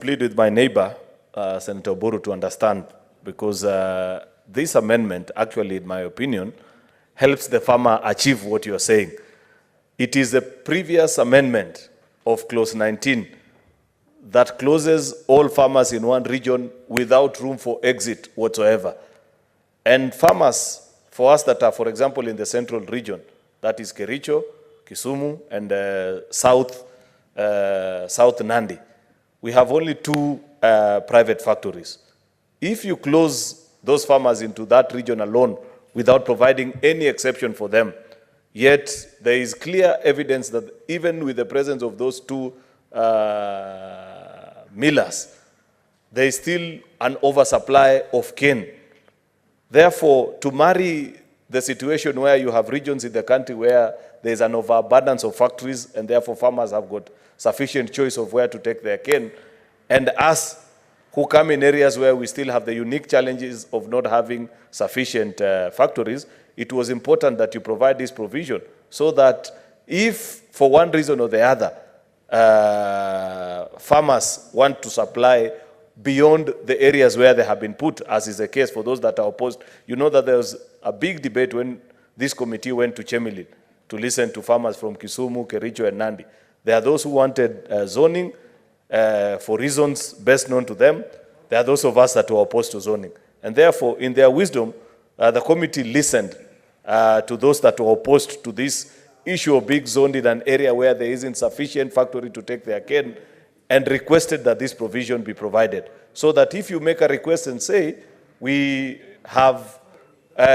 plead with my neighbor, Senator Oburu, to understand, because this amendment, actually, in my opinion, helps the farmer achieve what you're saying. It is the previous amendment of clause 19 that closes all farmers in one region without room for exit whatsoever. And farmers, for us that are, for example, in the central region, that is Kericho, Kisumu, and South Nandi, we have only 2 private factories. If you close those farmers into that region alone without providing any exception for them, yet there is clear evidence that even with the presence of those 2 millers, there is still an oversupply of cane. Therefore, to marry the situation where you have regions in the country where there is an overabundance of factories and therefore farmers have got sufficient choice of where to take their cane, and us who come in areas where we still have the unique challenges of not having sufficient factories, it was important that you provide this provision so that if for one reason or the other, farmers want to supply beyond the areas where they have been put, as is the case for those that are opposed. You know that there was a big debate when this committee went to Chemelil to listen to farmers from Kisumu, Kericho, and Nandi. There are those who wanted zoning for reasons best known to them. There are those of us that were opposed to zoning. And therefore, in their wisdom, the committee listened to those that were opposed to this issue of being zoned in an area where there isn't sufficient factory to take their cane, and requested that this provision be provided. So that if you make a request and say, we have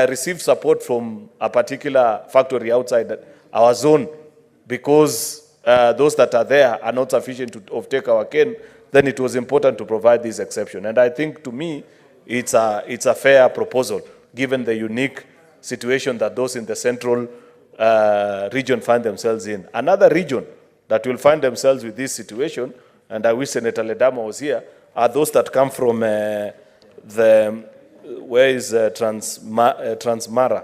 received support from a particular factory outside our zone because those that are there are not sufficient to take our cane, then it was important to provide this exception. And I think, to me, it's a fair proposal, given the unique situation that those in the central region find themselves in. Another region that will find themselves with this situation, and I wish Senator Ledama was here, are those that come from Transmara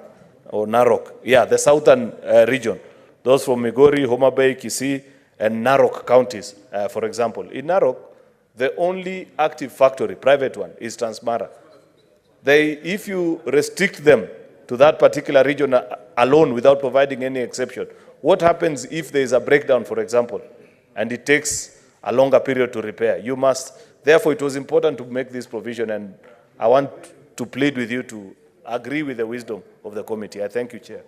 or Narok? Yeah, the southern region. Those from Migori, Homa Bay, Kisii, and Narok counties, for example. In Narok, the only active factory, private one, is Transmara. If you restrict them to that particular region alone without providing any exception, what happens if there is a breakdown, for example, and it takes a longer period to repair? You must, therefore, it was important to make this provision, and I want to plead with you to agree with the wisdom of the committee. I thank you, Chair.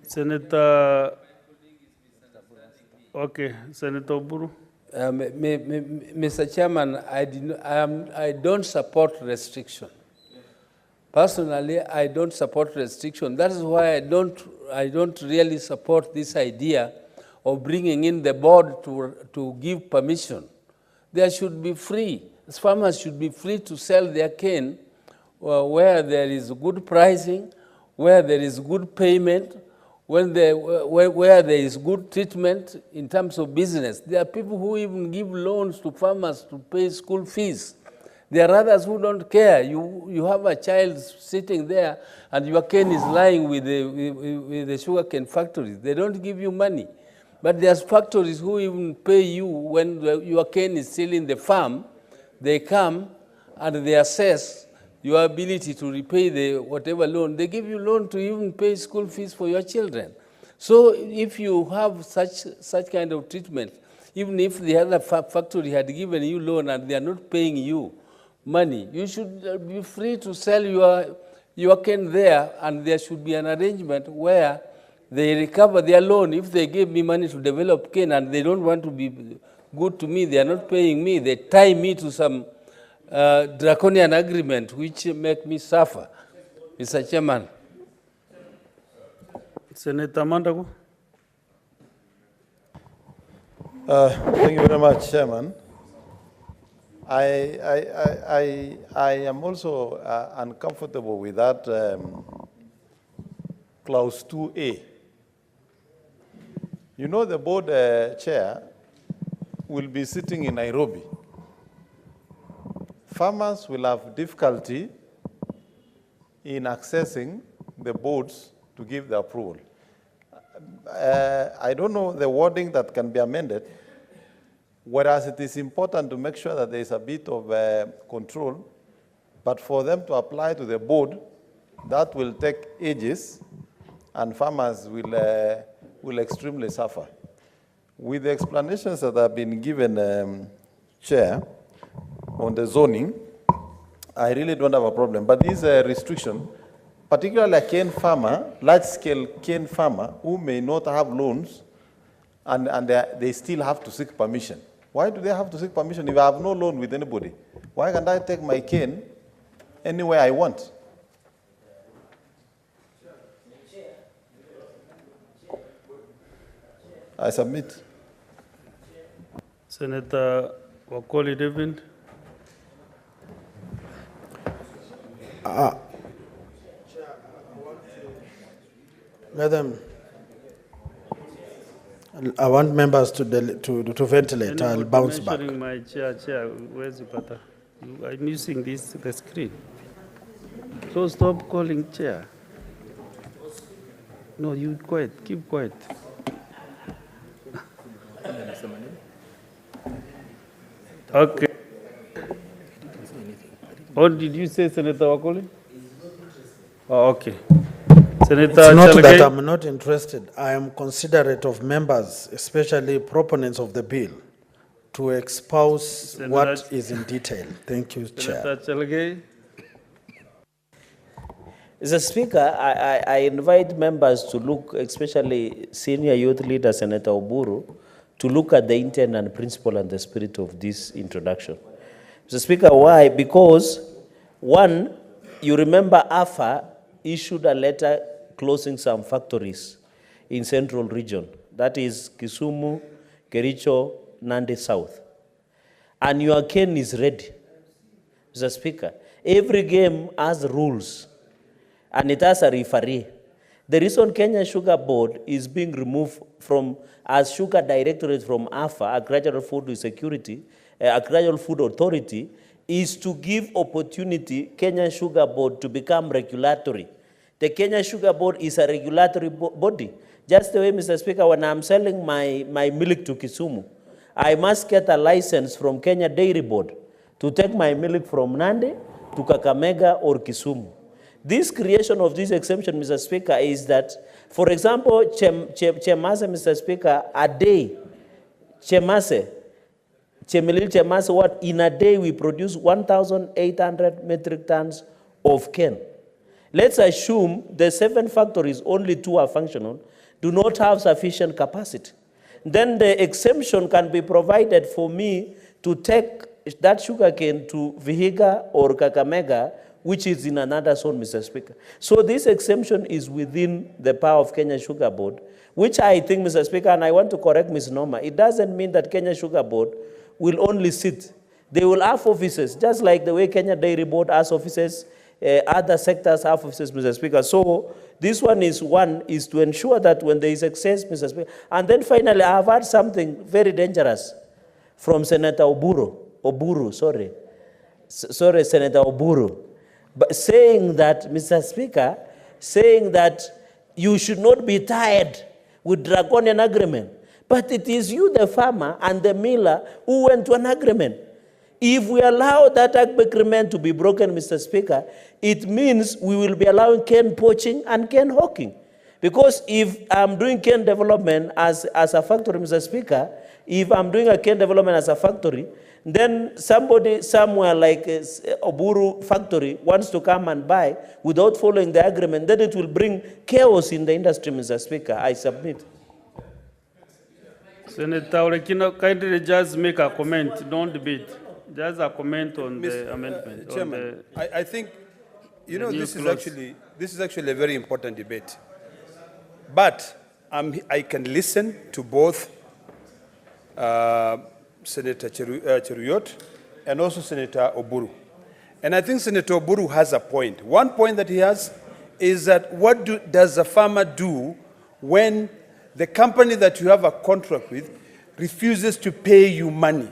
Senator, okay, Senator Oburu. Mr. Chairman, I don't support restriction. Personally, I don't support restriction. That is why I don't really support this idea of bringing in the board to give permission. There should be free. Farmers should be free to sell their cane where there is good pricing, where there is good payment, where there is good treatment in terms of business. There are people who even give loans to farmers to pay school fees. There are others who don't care. You have a child sitting there and your cane is lying with the sugarcane factories. They don't give you money. But there's factories who even pay you when your cane is still in the farm. They come and they assess your ability to repay whatever loan. They give you loan to even pay school fees for your children. So if you have such kind of treatment, even if the other factory had given you loan and they are not paying you money, you should be free to sell your cane there, and there should be an arrangement where they recover their loan. If they gave me money to develop cane and they don't want to be good to me, they are not paying me, they tie me to some draconian agreement which make me suffer. Mr. Chairman. Senator Mandago. Thank you very much, Chairman. I am also uncomfortable with that clause 2A. You know, the board chair will be sitting in Nairobi. Farmers will have difficulty in accessing the boards to give the approval. I don't know the wording that can be amended, whereas it is important to make sure that there is a bit of control, but for them to apply to the board, that will take ages, and farmers will extremely suffer. With the explanations that have been given, Chair, on the zoning, I really don't have a problem. But this restriction, particularly a cane farmer, large-scale cane farmer, who may not have loans, and they still have to seek permission. Why do they have to seek permission if I have no loan with anybody? Why can't I take my cane anywhere I want? I submit. Senator Wakoli David. Madam, I want members to ventilate. I'll bounce back. My chair, where's the butter? I'm using the screen. So stop calling chair. No, you quiet, keep quiet. Okay. What did you say, Senator Wakoli? Oh, okay. Senator It's not Chalgay? that I'm not interested. I am considerate of members, especially proponents of the bill, to espouse what is in detail. Thank you, Chair. Senator Chalgay? Mr. Speaker, I invite members to look, especially senior youth leader Senator Oburu, to look at the intent and principle and the spirit of this introduction. Mr. Speaker, why? Because, one, you remember AFA issued a letter closing some factories in central region. That is Kisumu, Kericho, Nandi South. And your cane is ready. Mr. Speaker, every game has rules and it has a referee. The reason Kenya Sugar Board is being removed from as Sugar Directorate from AFA, Agricultural Food Security, Agricultural Food Authority, is to give opportunity Kenya Sugar Board to become regulatory. The Kenya Sugar Board is a regulatory body. Just the way, Mr. Speaker, when I'm selling my milk to Kisumu, I must get a license from Kenya Dairy Board to take my milk from Nandi to Kakamega or Kisumu. This creation of this exemption, Mr. Speaker, is that, for example, Chemase, Mr. Speaker, a day, Chemase, what in a day we produce 1,800 metric tons of cane. Let's assume the 7 factories, only 2 are functional, do not have sufficient capacity. Then the exemption can be provided for me to take that sugar cane to Vihiga or Kakamega, which is in another zone, Mr. Speaker. So this exemption is within the power of Kenya Sugar Board, which I think, Mr. Speaker, and I want to correct Ms. Norma, it doesn't mean that Kenya Sugar Board will only sit. They will have offices, just like the way Kenya Dairy Board has offices, other sectors have offices, Mr. Speaker. So this one is to ensure that when there is excess, Mr. Speaker. And then finally, I have heard something very dangerous from Senator Oburu, Senator Oburu. But saying that, Mr. Speaker, saying that you should not be tied with draconian agreement. But it is you, the farmer, and the miller who went to an agreement. If we allow that agreement to be broken, Mr. Speaker, it means we will be allowing cane poaching and cane hawking. Because if I'm doing cane development as a factory, Mr. Speaker, if I'm doing a cane development as a factory, then somebody somewhere like Oburu factory wants to come and buy without following the agreement, then it will bring chaos in the industry, Mr. Speaker. I submit. Senator Orekino, kindly just make a comment, don't debate. Just a comment on the amendment. Chairman, I think, this is actually a very important debate. But I can listen to both Senator Cheruyot and also Senator Oburu. And I think Senator Oburu has a point. One point that he has is that what does a farmer do when the company that you have a contract with refuses to pay you money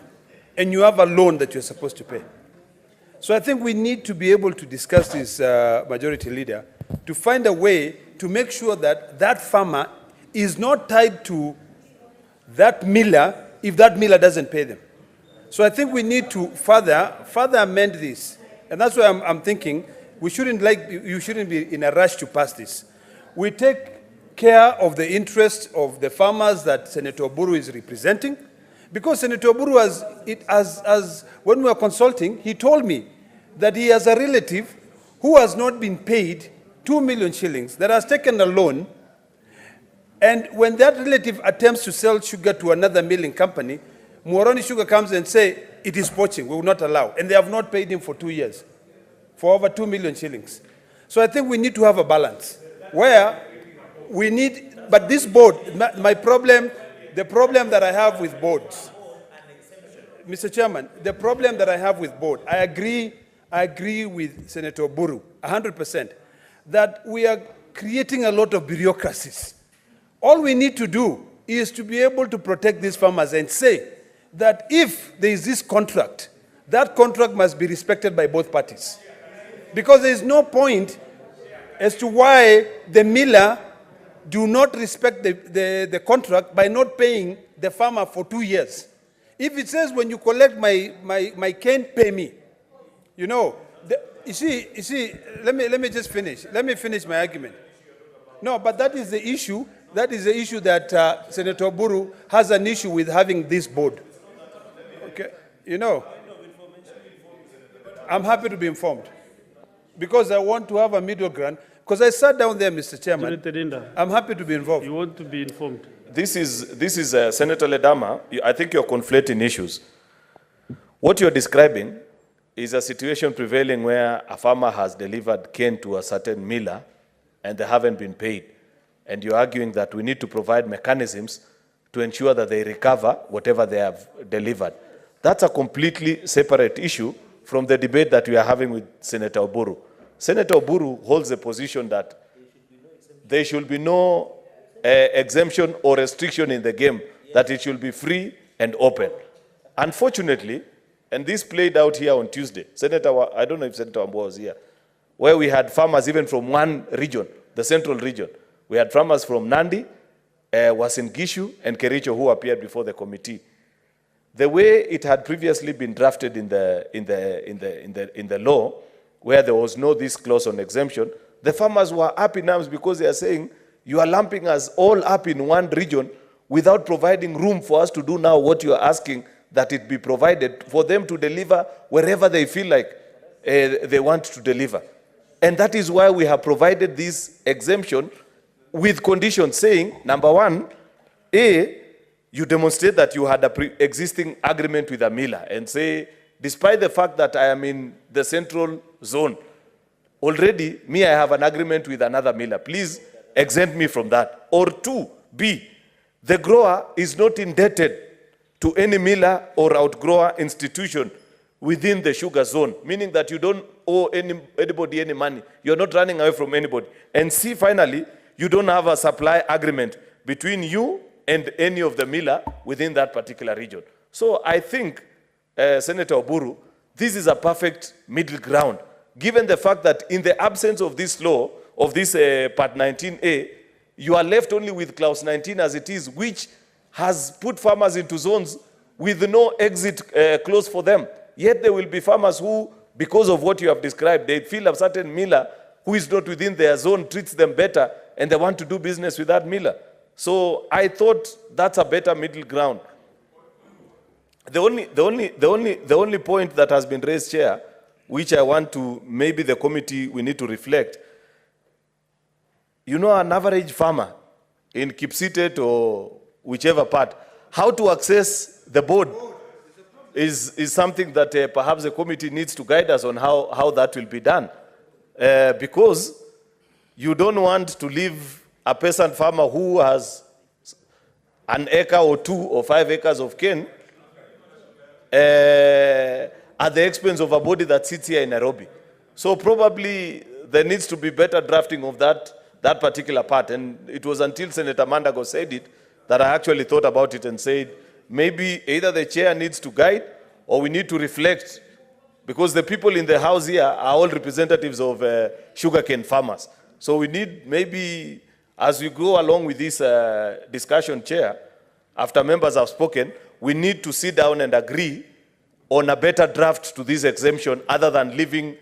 and you have a loan that you're supposed to pay? So I think we need to be able to discuss this, Majority Leader, to find a way to make sure that that farmer is not tied to that miller if that miller doesn't pay them. So I think we need to further amend this. And that's why I'm thinking you shouldn't be in a rush to pass this. We take care of the interests of the farmers that Senator Oburu is representing, because Senator Oburu, when we were consulting, he told me that he has a relative who has not been paid 2 million shillings, that has taken a loan, and when that relative attempts to sell sugar to another milling company, Muaroni Sugar comes and say, it is poaching, we will not allow. And they have not paid him for 2 years, for over 2 million shillings. So I think we need to have a balance, where we need, but this board, the problem that I have with boards, Mr. Chairman, the problem that I have with board, I agree with Senator Oburu 100%, that we are creating a lot of bureaucracies. All we need to do is to be able to protect these farmers and say that if there is this contract, that contract must be respected by both parties. Because there is no point as to why the miller do not respect the contract by not paying the farmer for 2 years. If it says when you collect my cane, pay me. You know, you see, let me just finish. Let me finish my argument. No, but that is the issue. That is the issue that Senator Oburu has an issue with having this board. Okay, you know, I'm happy to be informed because I want to have a middle ground. Because I sat down there, Mr. Chairman. I'm happy to be involved. You want to be informed? This is Senator Ledama. I think you're conflating issues. What you're describing is a situation prevailing where a farmer has delivered cane to a certain miller and they haven't been paid. And you're arguing that we need to provide mechanisms to ensure that they recover whatever they have delivered. That's a completely separate issue from the debate that we are having with Senator Oburu. Senator Oburu holds the position that there should be no exemption or restriction in the game, that it should be free and open. Unfortunately, and this played out here on Tuesday, I don't know if Senator Ambo was here, where we had farmers even from one region, the central region. We had farmers from Nandi, Uasin Gishu, and Kericho who appeared before the committee. The way it had previously been drafted in the law, where there was no this clause on exemption, the farmers were up in arms because they are saying, you are lumping us all up in one region without providing room for us to do now what you are asking that it be provided for them to deliver wherever they feel like they want to deliver. And that is why we have provided this exemption with conditions saying, number one, you demonstrate that you had a pre-existing agreement with a miller and say, despite the fact that I am in the central zone, already, I have an agreement with another miller. Please exempt me from that. Or 2B, the grower is not indebted to any miller or outgrower institution within the sugar zone, meaning that you don't owe anybody any money. You're not running away from anybody. And C, finally, you don't have a supply agreement between you and any of the miller within that particular region. So I think, Senator Oburu, this is a perfect middle ground, given the fact that in the absence of this law, of this Part 19A, you are left only with Clause 19 as it is, which has put farmers into zones with no exit clause for them. Yet there will be farmers who, because of what you have described, they feel a certain miller who is not within their zone treats them better, and they want to do business with that miller. So I thought that's a better middle ground. The only point that has been raised, Chair, which I want to, maybe the committee, we need to reflect. You know, an average farmer in Kipsitet or whichever part, how to access the board is something that perhaps the committee needs to guide us on how that will be done. Because you don't want to leave a peasant farmer who has an acre or 2 or 5 acres of cane at the expense of a body that sits here in Nairobi. So probably there needs to be better drafting of that particular part. And it was until Senator Mandago said it that I actually thought about it and said, maybe either the chair needs to guide or we need to reflect, because the people in the house here are all representatives of sugarcane farmers. So we need maybe, as we go along with this discussion, Chair, after members have spoken, we need to sit down and agree on a better draft to this exemption other than leaving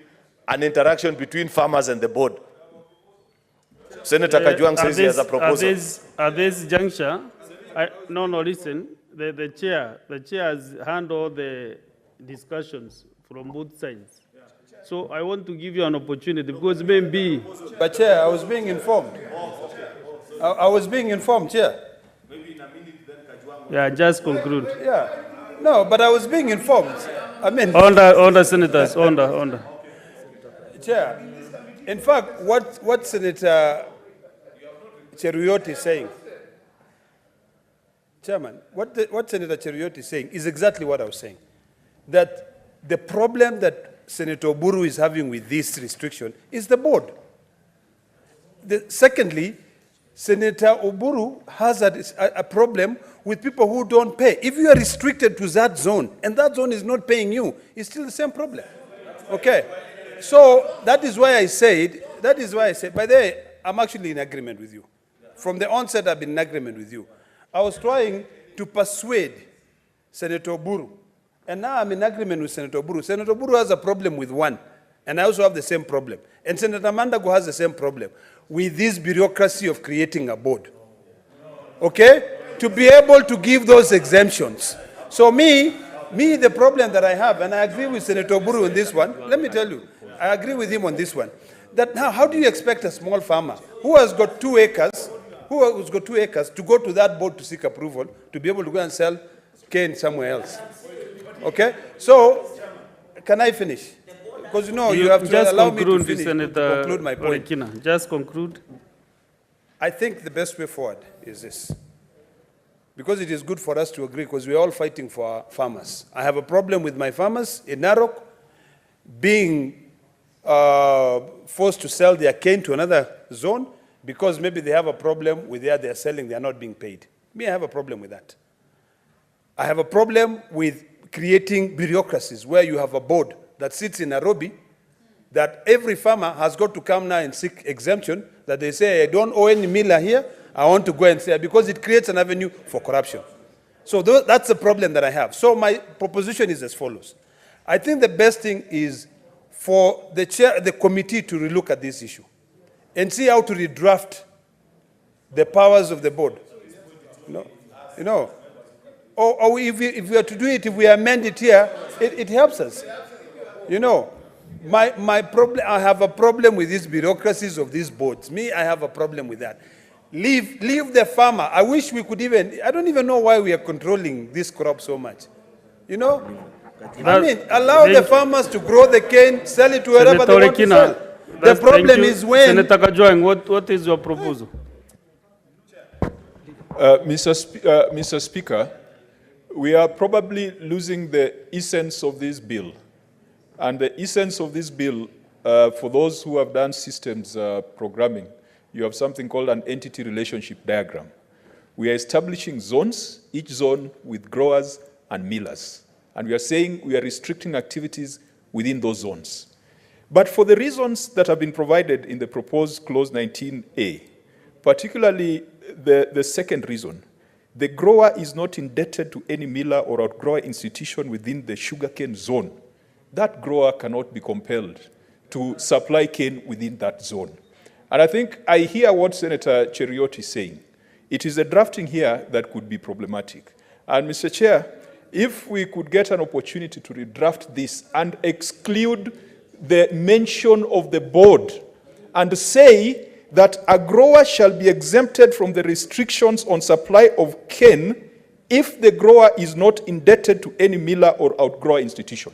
an interaction between farmers and the board. Senator Kajwang says he has a proposal. At this juncture, listen. The chair has handled the discussions from both sides. So I want to give you an opportunity because maybe. But Chair, I was being informed. I was being informed, Chair. Yeah, just conclude. Yeah. No, but I was being informed. I mean. Order, senators, order. Chair, in fact, what Senator Cheruiyot is saying, Chairman, what Senator Cheruiyot is saying is exactly what I was saying. That the problem that Senator Oburu is having with this restriction is the board. Secondly, Senator Oburu has a problem with people who don't pay. If you are restricted to that zone and that zone is not paying you, it's still the same problem. Okay. So that is why I said, by the way, I'm actually in agreement with you. From the onset, I've been in agreement with you. I was trying to persuade Senator Oburu, and now I'm in agreement with Senator Oburu. Senator Oburu has a problem with one, and I also have the same problem. And Senator Mandago has the same problem with this bureaucracy of creating a board. Okay? To be able to give those exemptions. So me, the problem that I have, and I agree with Senator Oburu on this one, let me tell you, I agree with him on this one, that now how do you expect a small farmer who has got 2 acres, to go to that board to seek approval to be able to go and sell cane somewhere else? Okay? So, can I finish? Because you have to allow me to finish, to conclude my point. Just conclude. I think the best way forward is this. Because it is good for us to agree, because we're all fighting for our farmers. I have a problem with my farmers in Narok being forced to sell their cane to another zone because maybe they have a problem with where they're selling, they're not being paid. Me, I have a problem with that. I have a problem with creating bureaucracies where you have a board that sits in Nairobi, that every farmer has got to come now and seek exemption, that they say, I don't owe any miller here, I want to go and sell, because it creates an avenue for corruption. So that's the problem that I have. So my proposition is as follows. I think the best thing is for the committee to relook at this issue and see how to redraft the powers of the board. Or if we are to do it, if we amend it here, it helps us. My problem, I have a problem with these bureaucracies of these boards. Me, I have a problem with that. Leave the farmer. I wish we could I don't even know why we are controlling this crop so much. Allow the farmers to grow the cane, sell it to wherever they want to sell. The problem is when... Senator Kajwang, what is your proposal? Mr. Speaker, we are probably losing the essence of this bill. And the essence of this bill, for those who have done systems programming, you have something called an entity relationship diagram. We are establishing zones, each zone with growers and millers. And we are saying we are restricting activities within those zones. But for the reasons that have been provided in the proposed clause 19A, particularly the second reason, the grower is not indebted to any miller or outgrower institution within the sugarcane zone. That grower cannot be compelled to supply cane within that zone. And I think I hear what Senator Cheruiyot is saying. It is a drafting here that could be problematic. And Mr. Chair, if we could get an opportunity to redraft this and exclude the mention of the board and say that a grower shall be exempted from the restrictions on supply of cane if the grower is not indebted to any miller or outgrower institution.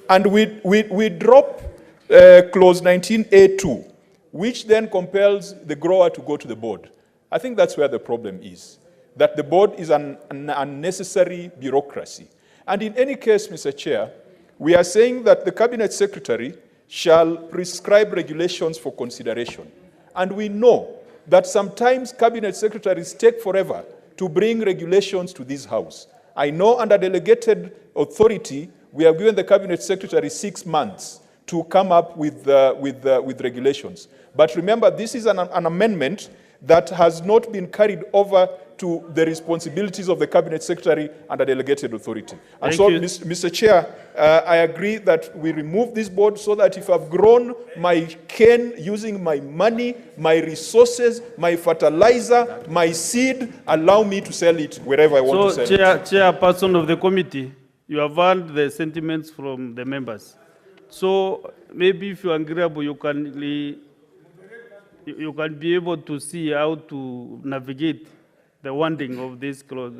And we drop clause 19A2, which then compels the grower to go to the board. I think that's where the problem is, that the board is an unnecessary bureaucracy. And in any case, Mr. Chair, we are saying that the Cabinet Secretary shall prescribe regulations for consideration. And we know that sometimes Cabinet Secretaries take forever to bring regulations to this House. I know under delegated authority, we have given the Cabinet Secretary 6 months to come up with regulations. But remember, this is an amendment that has not been carried over to the responsibilities of the Cabinet Secretary and a delegated authority. And so, Mr. Chair, I agree that we remove this board so that if I've grown my cane using my money, my resources, my fertilizer, my seed, allow me to sell it wherever I want to sell it. So, Chairperson of the committee, you have heard the sentiments from the members. So, maybe if you are agreeable, you can be able to see how to navigate the wording of this clause.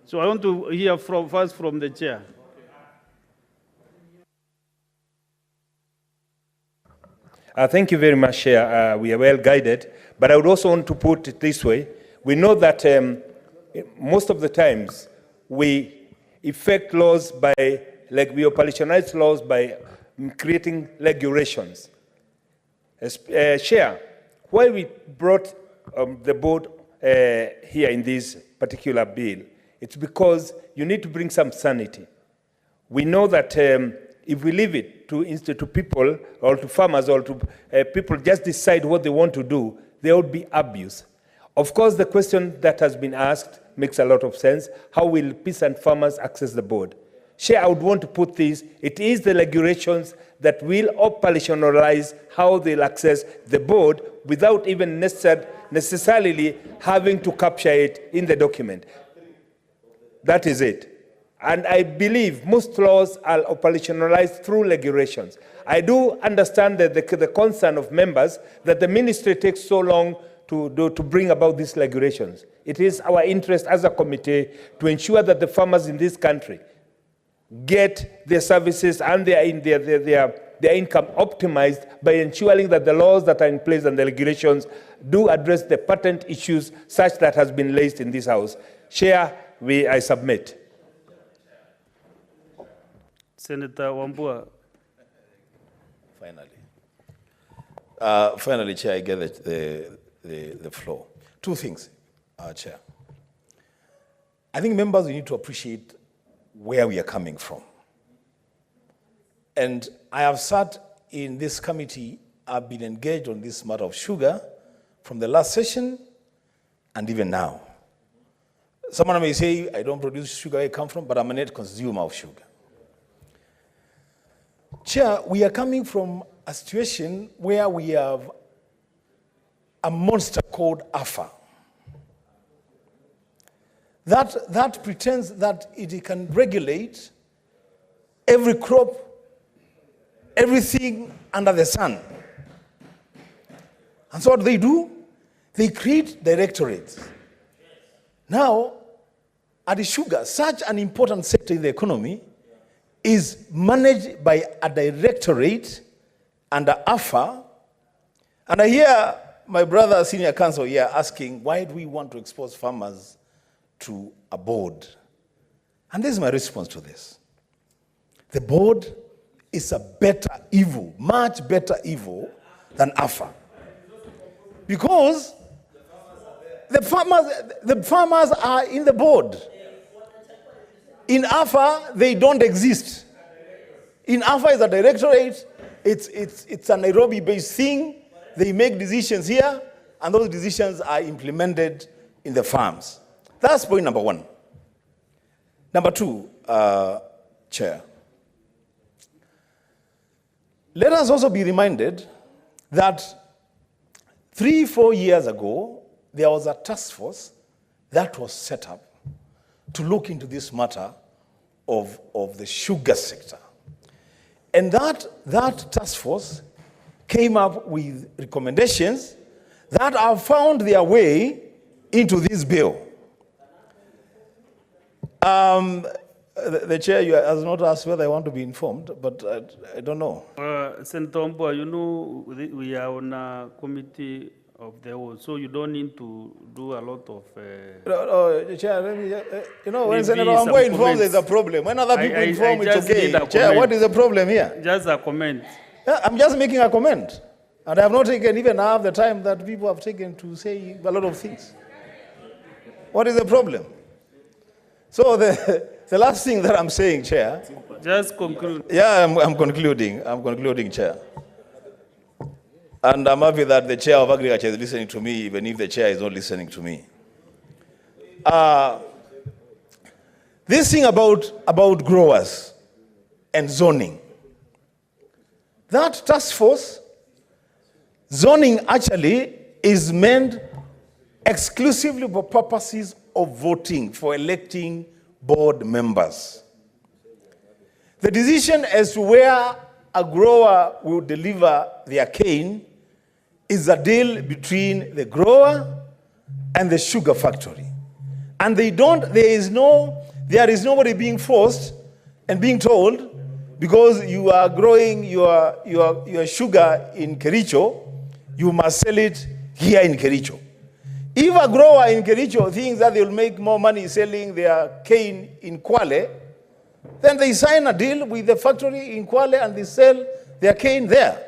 So I want to hear first from the chair. Thank you very much, Chair. We are well guided. But I would also want to put it this way. We know that most of the times we effect laws by, like we operationalize laws by creating regulations. Chair, why we brought the board here in this particular bill, it's because you need to bring some sanity. We know that if we leave it to people or to farmers or to people just decide what they want to do, there would be abuse. Of course, the question that has been asked makes a lot of sense. How will peasant farmers access the board? Chair, I would want to put this, it is the regulations that will operationalize how they'll access the board without even necessarily having to capture it in the document. That is it. And I believe most laws are operationalized through regulations. I do understand that the concern of members that the ministry takes so long to bring about these regulations. It is our interest as a committee to ensure that the farmers in this country get their services and their income optimized by ensuring that the laws that are in place and the regulations do address the patent issues such that has been raised in this House. Chair, I submit. Senator Wambua. Finally, Chair, I get the floor. Two things, Chair. I think members, we need to appreciate where we are coming from. And I have sat in this committee, I've been engaged on this matter of sugar from the last session and even now. Someone may say, I don't produce sugar where I come from, but I'm a net consumer of sugar. Chair, we are coming from a situation where we have a monster called AFA. That pretends that it can regulate every crop, everything under the sun. And so what they do, they create directorates. Now, at sugar, such an important sector in the economy, is managed by a directorate under AFA. And I hear my brother, senior counsel here, asking, why do we want to expose farmers to a board? And this is my response to this. The board is a better evil, much better evil than AFA. Because the farmers are in the board. In AFA, they don't exist. In AFA is a directorate, it's a Nairobi-based thing. They make decisions here, and those decisions are implemented in the farms. That's point number one. Number two, Chair. Let us also be reminded that 3-4 years ago, there was a task force that was set up to look into this matter of the sugar sector. And that task force came up with recommendations that have found their way into this bill. The chair has not asked whether I want to be informed, but I don't know. Senator Wambua, you know we are on a committee of the whole, so you don't need to do a lot of... No, Chair, let me, when Senator Wambua informs, there's a problem. When other people inform, it's okay. Chair, what is the problem here? Just a comment. Yeah, I'm just making a comment. And I have not taken even half the time that people have taken to say a lot of things. What is the problem? So the last thing that I'm saying, Chair. Just conclude. Yeah, I'm concluding. I'm concluding, Chair. And I'm happy that the Chair of Agriculture is listening to me, even if the Chair is not listening to me. This thing about growers and zoning. That task force, zoning actually is meant exclusively for purposes of voting, for electing board members. The decision as to where a grower will deliver their cane is a deal between the grower and the sugar factory. And there is nobody being forced and being told, because you are growing your sugar in Kericho, you must sell it here in Kericho. If a grower in Kericho thinks that they'll make more money selling their cane in Kwale, then they sign a deal with the factory in Kwale and they sell their cane there.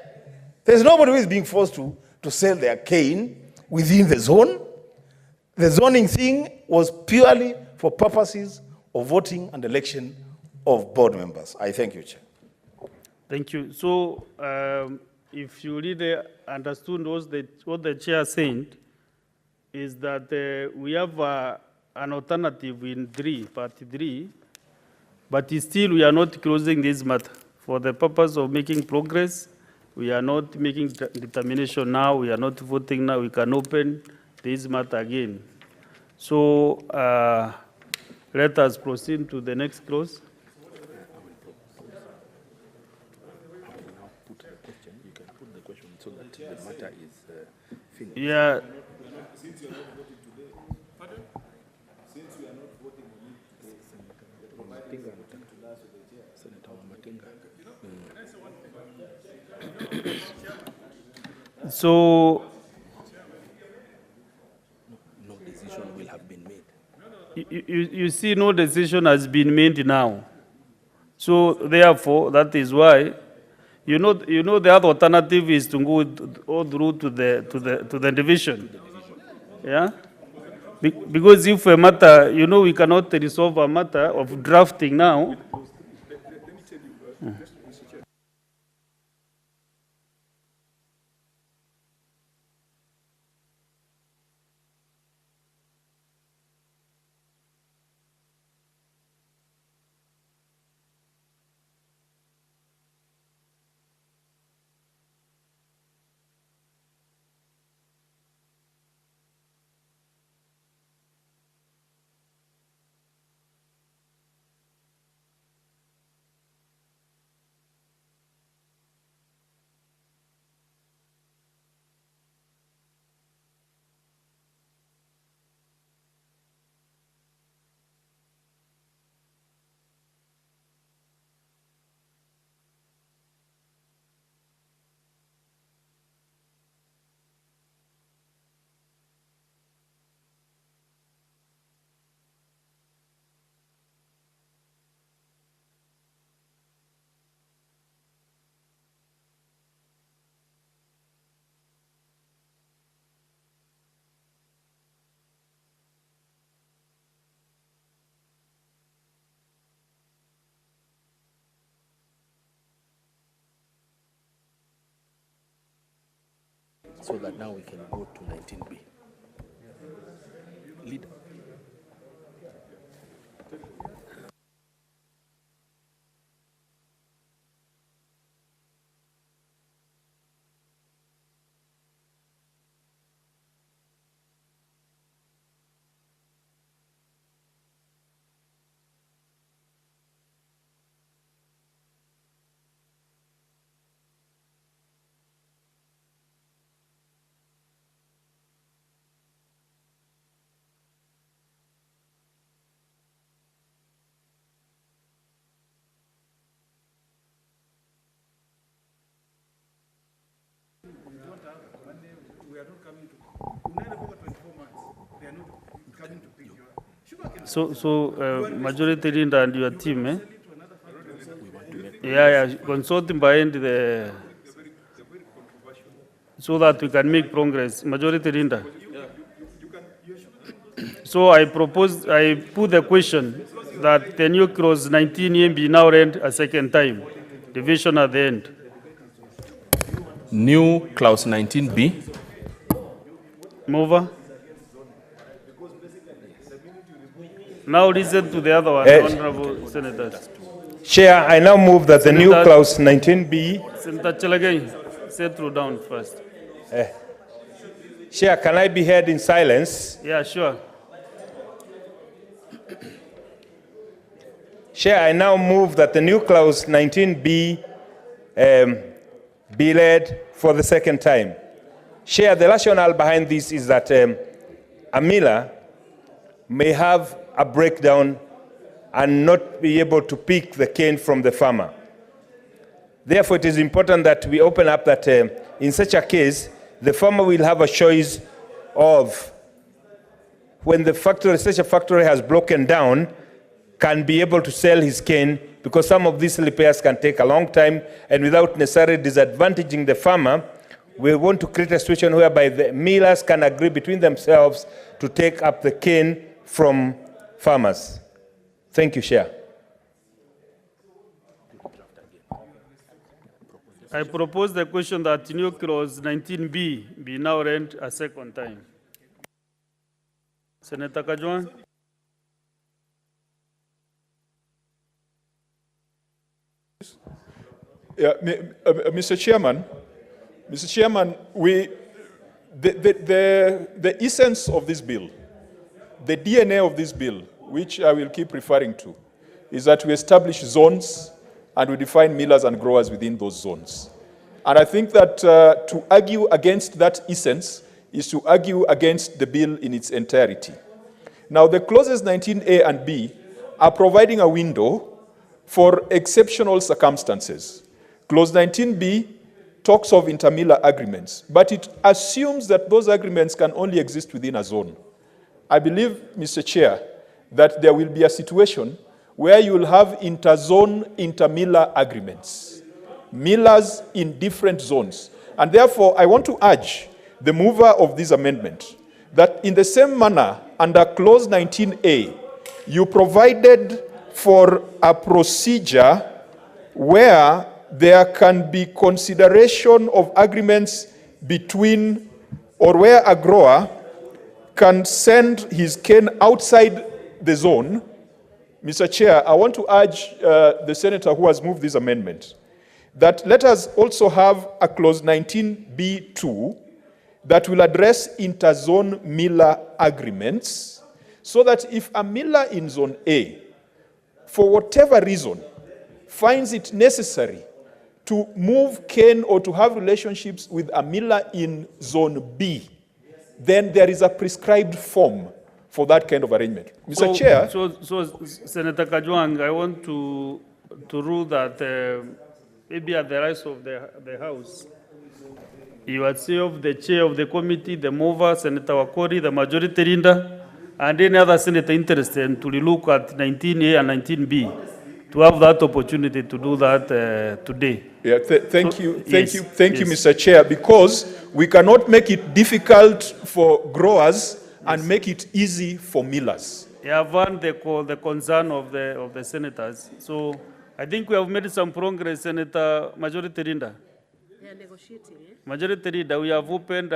There's nobody who is being forced to sell their cane within the zone. The zoning thing was purely for purposes of voting and election of board members. I thank you, Chair. Thank you. So, if you really understood what the chair said, is that we have an alternative in part 3, but still we are not closing this matter. For the purpose of making progress, we are not making determination now, we are not voting now, we can open this matter again. So let us proceed to the next clause. Yeah. So, No decision will have been made. you see, no decision has been made now. So, therefore, that is why, you know, the other alternative is to go all through to the division. Yeah? Because if a matter, we cannot resolve a matter of drafting now. So that now we can go to 19B. Leader. So, majority leader and your team, eh? Yeah, consulting behind so that we can make progress. Majority leader. So I put the question that the new clause 19A be now read a second time. Division at the end. New clause 19B. Mover. Now listen to the other one, honorable senators. Chair, I now move that the new clause 19B. Senator Chelagay, settle down first. Chair, can I be heard in silence? Yeah, sure. Chair, I now move that the new clause 19B be read for the second time. Chair, the rationale behind this is that a miller may have a breakdown and not be able to pick the cane from the farmer. Therefore, it is important that we open up that in such a case, the farmer will have a choice of when the factory, such a factory has broken down, can be able to sell his cane, because some of these repairs can take a long time, and without necessarily disadvantaging the farmer, we want to create a situation whereby the millers can agree between themselves to take up the cane from farmers. Thank you, Chair. I propose the question that new clause 19B be now read a second time. Senator Kajwang. Yeah, Mr. Chairman, the essence of this bill, the DNA of this bill, which I will keep referring to, is that we establish zones and we define millers and growers within those zones. And I think that to argue against that essence is to argue against the bill in its entirety. Now, the clauses 19A and B are providing a window for exceptional circumstances. Clause 19B talks of intermiller agreements, but it assumes that those agreements can only exist within a zone. I believe, Mr. Chair, that there will be a situation where you will have interzone intermiller agreements, millers in different zones. And therefore, I want to urge the mover of this amendment that in the same manner, under clause 19A, you provided for a procedure where there can be consideration of agreements between, or where a grower can send his cane outside the zone. Mr. Chair, I want to urge the senator who has moved this amendment that let us also have a clause 19B2 that will address interzone miller agreements, so that if a miller in zone A, for whatever reason, finds it necessary to move cane or to have relationships with a miller in zone B, then there is a prescribed form for that kind of arrangement. Mr. Chair. So Senator Kajwang, I want to rule that maybe at the rise of the House, you yourself, the chair of the committee, the mover, Senator Wakori, the majority leader, and any other senator interested to look at 19A and 19B, to have that opportunity to do that today. Yeah, thank you, Mr. Chair, because we cannot make it difficult for growers and make it easy for millers. You have won the concern of the senators. So I think we have made some progress, Senator Majority Leader. They are negotiating. Majority Leader, we have opened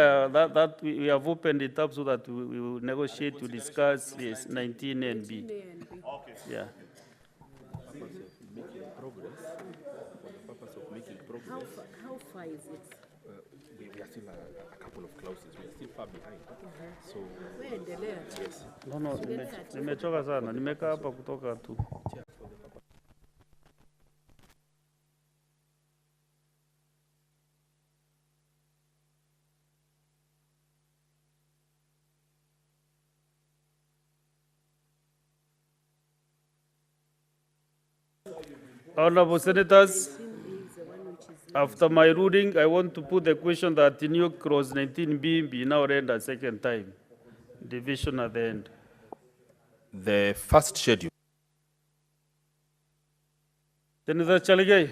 we have opened it up so that we will negotiate to discuss 19 and B. Okay. Yeah. How far is it? We are still a couple of clauses. We are still far behind. So Endelea. yes. No, nimechoka sana. Nimekaa hapa kutoka tu. Honorable Senators, after my ruling, I want to put the question that the new clause 19B be now read a second time. Division at the end. The first schedule. Senator Chelagay.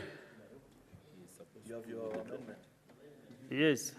You have your amendment. Yes.